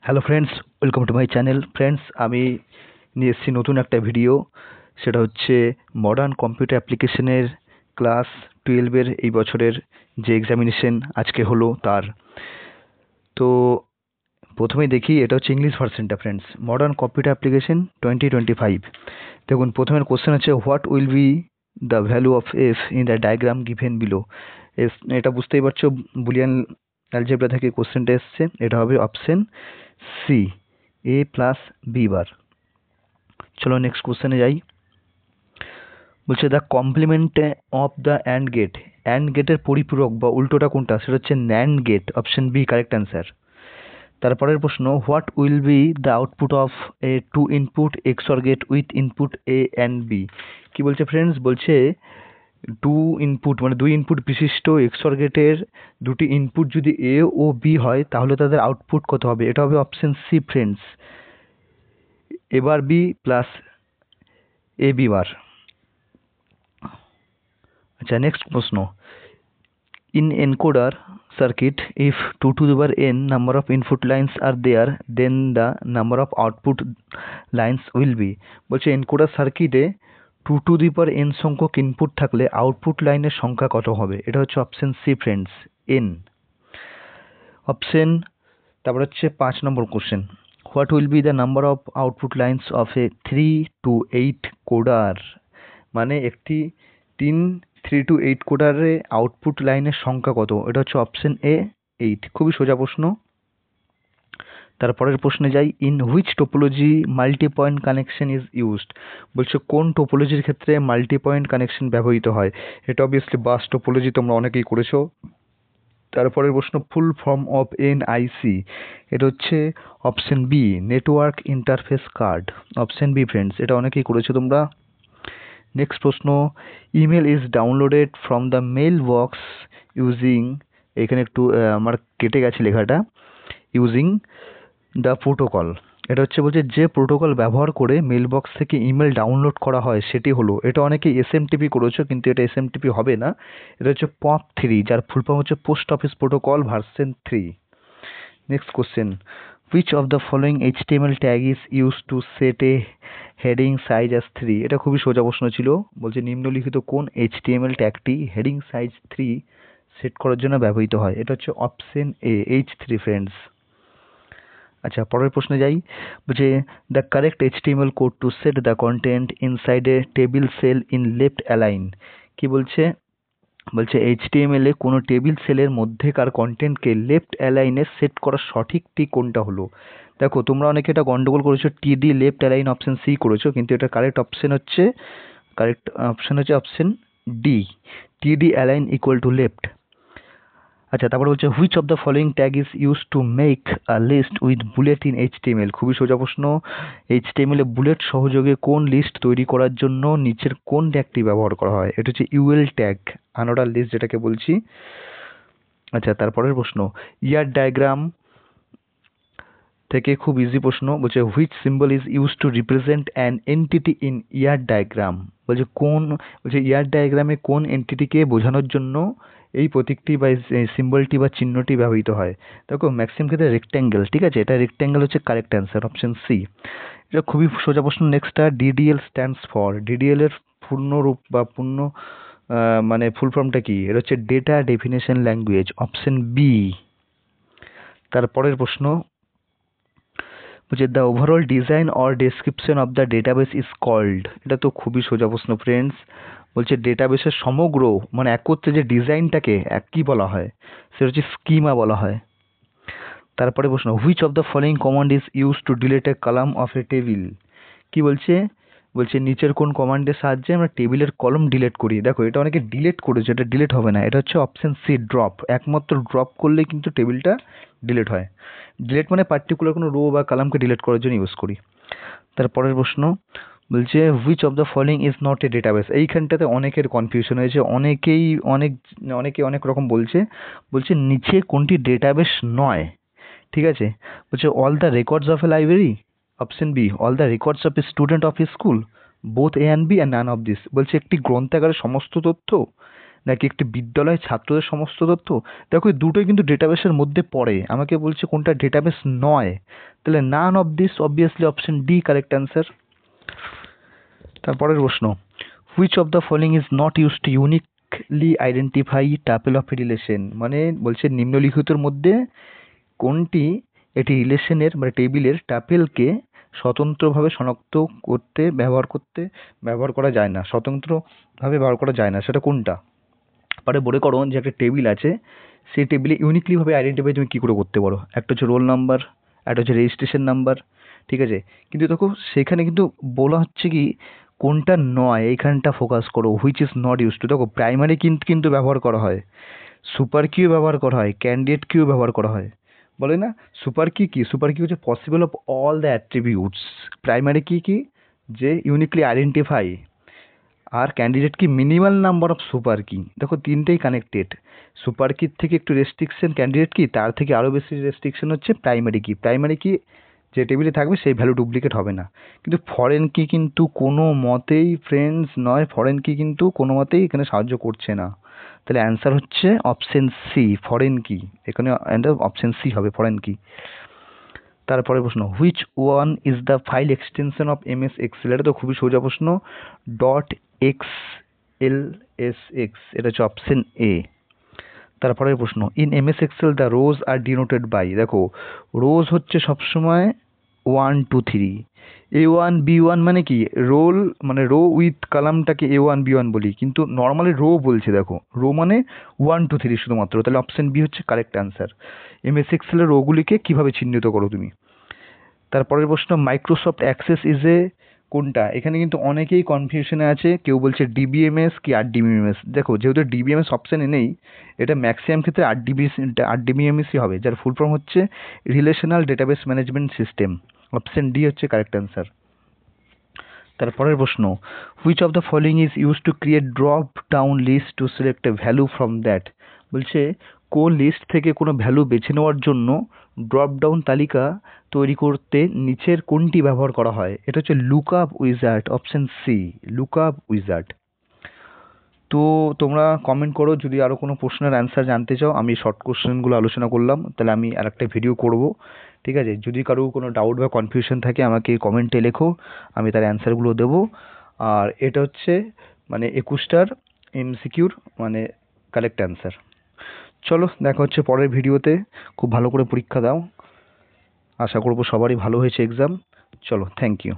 Hello friends, welcome to my channel. Friends, আমি নিয়ে এসেছি নতুন একটা ভিডিও। সেটা হচ্ছে মডার্ন কম্পিউটার অ্যাপ্লিকেশনের ক্লাস 12-এর এই বছরের যে এক্সামিনেশন আজকে হলো তার। তো প্রথমেই দেখি, এটা হচ্ছে ইংলিশ ভার্সনটা। Friends, modern computer application 2025। দেখুন, প্রথমের কোশ্চেন হচ্ছে what will be the value of F in the diagram given below. এটা বুঝতেই পারছো, বুলিয়ান অ্যালজেব্রা থেকে কোশ্চেনটা এসছে। এটা হবে option C, A plus B bar. চলো নেক্সট কোশ্চেনে যাই। বলছে the complement of the AND gate. AND গেটের পরিপূরক বা উল্টোটা কোনটা, সেটা হচ্ছে NAND gate. Option B correct answer. তারপরের প্রশ্ন, what will be the output of a two input XOR gate with input A and B. কি বলছে ফ্রেন্ডস? বলছে টু ইনপুট মানে দুই ইনপুট বিশিষ্ট এক্সঅর গেটের দুটি ইনপুট যদি এ ও বি হয় তাহলে তাদের আউটপুট কত হবে। এটা হবে option C friends, A bar B plus A B বার। আচ্ছা, নেক্সট প্রশ্ন, in encoder circuit if 2 to the power n number of input lines are there then the number of output lines will be। বলছে encoder সার্কিটে 2 to the power n সংখ্যক input থাকলে output লাইনের সংখ্যা কত হবে। এটা হচ্ছে option C friends, N. Option, তারপর হচ্ছে 5 নম্বর question, what will be the number of output lines of a 3 to 8 coder. মানে একটি 3 to 8 কোডারে আউটপুট লাইনের সংখ্যা কত। এটা হচ্ছে অপশন এ 8। খুবই সোজা প্রশ্ন। তারপরের প্রশ্নে যাই, in which topology multi point connection is used. বলছে কোন টোপোলজির ক্ষেত্রে মাল্টি পয়েন্ট কানেকশন ব্যবহৃত হয়। এটা অবভিয়াসলি বাস টোপোলজি, তোমরা অনেকেই করেছো। তারপরের প্রশ্ন, ফুল ফর্ম অফ এনআইসি। এটা হচ্ছে option B, network interface card. Option B friends, এটা অনেকেই করেছো তোমরা। নেক্সট প্রশ্ন, email is downloaded from the mail box using, এখানে একটু আমার কেটে গেছে লেখাটা, ইউজিং দ্য প্রোটোকল। এটা হচ্ছে বলছে যে প্রোটোকল ব্যবহার করে মেল বক্স থেকে ইমেল ডাউনলোড করা হয় সেটি হলো। এটা অনেকে এসএমটিপি করেছো, কিন্তু এটা এসএমটিপি হবে না। এটা হচ্ছে POP3, যার ফুল ফর্ম হচ্ছে post office protocol version 3। Next question, which of the following HTML tag is use two set A heading size as 3। এটা খুবই সোজা প্রশ্ন ছিল। বলছে নিম্নলিখিত কোন HTML ট্যাগটি হেডিং সাইজ 3 সেট করার জন্য ব্যবহৃত হয়। এটা হচ্ছে অপশন এ, H3 ফ্রেন্ডস। আচ্ছা, পরের প্রশ্নে যাই। বলছে the correct HTML code to set the content inside a table cell in left align. কি বলছে? বলছে HTML এ কোনো টেবিল সেলের মধ্যেকার কন্টেন্টকে লেফট অ্যালাইনে সেট করার সঠিকটি কোনটা হলো। দেখো, তোমরা অনেকে এটা গন্ডগোল করেছো, TD left align option C করেছো, কিন্তু এটা কারেক্ট অপশন হচ্ছে option D, TD align equal to left. আচ্ছা, তারপর বলছে which of the following tag is use to make a list with bullet in HTML। খুবই সোজা প্রশ্ন। HTML এ বুলেট সহযোগে কোন লিস্ট তৈরি করার জন্য নিচের কোন ট্যাগটি ব্যবহার করা হয়। এটা হচ্ছে UL ট্যাগ, আনঅর্ডার লিস্ট যেটাকে বলছি। আচ্ছা, তারপরের প্রশ্ন, ইয়ার ডায়াগ্রাম থেকে খুব ইজি প্রশ্ন। বলছে which symbol is use two represent an entity in year diagram. বলছে ইয়ার ডায়াগ্রামে কোন এন্টিটিকে বোঝানোর জন্য এই প্রতীকটি বা সিম্বলটি বা চিহ্নটি ব্যবহৃত হয়। দেখো, ম্যাক্সিমাম ক্ষেত্রে রেক্ট্যাঙ্গেল, ঠিক আছে, এটা রেক্ট্যাঙ্গেল হচ্ছে কারেক্ট অ্যান্সার, অপশন সি। এটা খুবই সোজা প্রশ্ন। নেক্সটটা, DDL স্ট্যান্ডস ফর। DDL এর পূর্ণ রূপ বা মানে ফুল ফর্মটা কি। এটা হচ্ছে data definition language, option B. তারপরের প্রশ্ন, বলছে the overall design or description of the database is called. এটা তো খুবই সোজা প্রশ্ন ফ্রেন্ডস। বলছে ডেটাবেসের সমগ্র মানে একত্রে যে ডিজাইনটাকে কি বলা হয়, সেটা হচ্ছে স্কিমা বলা হয়। তারপরে প্রশ্ন, which of the following command is use two delete A column of A table. কি বলছে? বলছে নিচের কোন কমান্ডের সাহায্যে আমরা টেবিলের কলম ডিলিট করি। দেখো, এটা অনেকে ডিলিট করেছে, এটা ডিলিট হবে না। এটা হচ্ছে অপশন সি, ড্রপ। একমাত্র ড্রপ করলে কিন্তু টেবিলটা ডিলিট হয়। ডিলিট মানে পার্টিকুলার কোনো রো বা কলামকে ডিলিট করার জন্য ইউজ করি। তারপরের প্রশ্ন, বলছে which of the following is not a database. এইখানটাতে অনেকের কনফিউশন হয়েছে, অনেকে অনেক রকম বলছে। বলছে নিচে কোনটি ডেটাবেস নয়, ঠিক আছে। বলছে all the records of a library, option B, all the records of a student of a school, both A and B and none of this. বলছে একটি গ্রন্থাগারের সমস্ত তথ্য, নাকি একটি বিদ্যালয় ছাত্রদের সমস্ত তথ্য? দেখো এই দুটোই কিন্তু ডেটাবেসের মধ্যে পড়ে, আমাকে বলছে কোনটা ডেটাবেস নয়, তাহলে নান of this, obviously option D correct answer. তারপরের প্রশ্ন, which of the following is not use to uniquely identify tuple of relation, মানে বলছে নিম্নলিখিতর মধ্যে কোনটি এটি রিলেশনের মানে টেবিলের টাপেলকে স্বতন্ত্রভাবে শনাক্ত ব্যবহার করা যায় না, স্বতন্ত্রভাবে ব্যবহার করা যায় না, সেটা কোনটা? পারে মনে করো যে একটা টেবিল আছে, সেই টেবিলে ইউনিকলিভাবে আইডেন্টিফাই তুমি কী করে করতে পারো, একটা হচ্ছে রোল নাম্বার, একটা হচ্ছে রেজিস্ট্রেশন নাম্বার, ঠিক আছে? কিন্তু দেখো সেখানে কিন্তু বলা হচ্ছে কি কোনটা নয়, এইখানটা ফোকাস করো, which is not use to. দেখো প্রাইমারি কিন্তু ব্যবহার করা হয়, সুপার কিউ ব্যবহার করা হয়, ক্যান্ডিডেট কিউ ব্যবহার করা হয়, বলে না? সুপার কি সুপার কি হচ্ছে possible of all the attributes, primary কি যে ইউনিকলি আইডেন্টিফাই, আর ক্যান্ডিডেট কি minimal number of super key. দেখো তিনটেই কানেক্টেড, সুপার কির থেকে একটু রেস্ট্রিকশন ক্যান্ডিডেট কি, তার থেকে আরও বেশি রেস্ট্রিকশন হচ্ছে প্রাইমারি কি যে টেবিলে থাকবে সেই ভ্যালু ডুপ্লিকেট হবে না। কিন্তু ফরেন কি কিন্তু কোনো মতেই ফ্রেন্ডস নয়, ফরেন কি কিন্তু কোনো মতেই এখানে সাহায্য করছে না, তাহলে অ্যান্সার হচ্ছে অপশন সি ফরেন কি, এখানে অপশন সি হবে ফরেন কি। তারপরে প্রশ্ন, which one is the file extension of MS Excel, এটা তো খুবই সোজা প্রশ্ন, ডট XLSX, এটা হচ্ছে অপশন এ। তারপরের প্রশ্ন, in MS Excel the rows are denoted by, দেখো রোজ হচ্ছে সবসময় 1 2 3, A1 B1 মানে কি রোল, মানে রো উইথ কলামটাকে A1 B1 বলি, কিন্তু নর্মালি রো বলছে, দেখো রো মানে 1 2 3 শুধুমাত্র, তাহলে অপশন বি হচ্ছে কারেক্ট অ্যান্সার। এমএস এক্সেলের রোগুলিকে কীভাবে চিহ্নিত করো তুমি? তারপরের প্রশ্ন, মাইক্রোসফট অ্যাক্সেস ইজ এ কোনটা, এখানে কিন্তু অনেকেই কনফিউশনে আছে, কেউ বলছে ডিবিএমএস কি আরডিবিএমএস। দেখো যেহেতু ডিবিএমএস অপশানে নেই, এটা ম্যাক্সিমাম ক্ষেত্রে আরডিবিএমএসই হবে, যার ফুল ফর্ম হচ্ছে relational database management system, option D হচ্ছে কারেক্ট অ্যান্সার। তারপরের প্রশ্ন, which of the following is use to create drop down list to select a value from that, বলছে কোন লিস্ট থেকে কোনো ভ্যালু বেছে নেওয়ার জন্য ড্রপ ডাউন তালিকা তৈরি করতে নিচের কোনটি ব্যবহার করা হয়, এটা হচ্ছে lookup wizard, option C lookup wizard. তো তোমরা কমেন্ট করো যদি আরও কোনো প্রশ্নের অ্যান্সার জানতে চাও, আমি শর্ট কোশ্চেনগুলো আলোচনা করলাম, তাহলে আমি আর একটা ভিডিও করব, ঠিক আছে? যদি কারো কোনো ডাউট বা কনফিউশন থাকে আমাকে কমেন্টে লেখো, আমি তার অ্যান্সারগুলো দেবো। আর এটা হচ্ছে মানে 21টার এমসিকিউর মানে কারেক্ট অ্যান্সার। চলো দেখা হচ্ছে পরের ভিডিওতে, খুব ভালো করে পরীক্ষা দাও, আশা করবো সবারই ভালো হয়েছে এক্সাম। চলো, থ্যাংক ইউ।